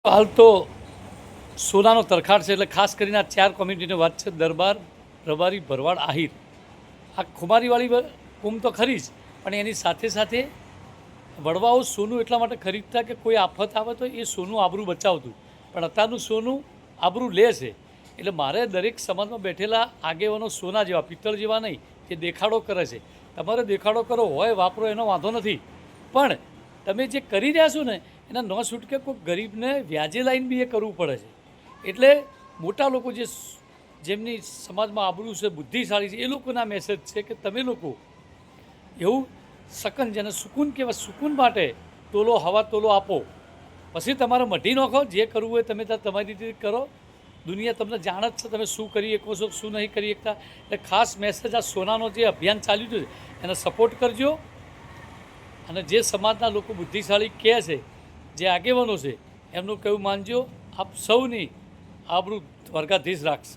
હાલ તો સોનાનો તરખાટ છે એટલે ખાસ કરીને આ ચાર કોમ્યુનિટીની વાત છે. દરબાર, રબારી, ભરવાડ, આહિર. આ ખુમારીવાળી કુમ તો ખરી જ, પણ એની સાથે સાથે વડવાઓ સોનું એટલા માટે ખરીદતા કે કોઈ આફત આવે તો એ સોનું આબરૂ બચાવતું. પણ અત્યારનું સોનું આબરૂ લે છે. એટલે મારે દરેક સમાજમાં બેઠેલા આગેવાનો સોના જેવા, પિત્તળ જેવા નહીં જે દેખાડો કરે છે. તમારે દેખાડો કરો હોય વાપરો એનો વાંધો નથી, પણ તમે જે કરી રહ્યા છો ને એના ન છૂટકે કોઈ ગરીબને વ્યાજે લાઈન બી એ કરવું પડે છે. એટલે મોટા લોકો જેમની સમાજમાં આબરૂ છે, બુદ્ધિશાળી છે, એ લોકોના મેસેજ છે કે તમે લોકો એવું સકન, જેને સુકૂન કહેવાય, સુકૂન માટે તોલો હવા તોલો આપો, પછી તમારે મઢી નાખો. જે કરવું હોય તમે તમારી રીતે કરો. દુનિયા તમને જાણે જ છે તમે શું કરી શકો છો, શું નહીં કરી શકતા. એટલે ખાસ મેસેજ આ સોનાનો જે અભિયાન ચાલ્યું છે એને સપોર્ટ કરજો. અને જે સમાજના લોકો બુદ્ધિશાળી કહે છે, જે આગેવાનો છે, એમનું કહેવું માનજો. આપ સૌની આબરૂ દ્વારકાધીશ રાખશે.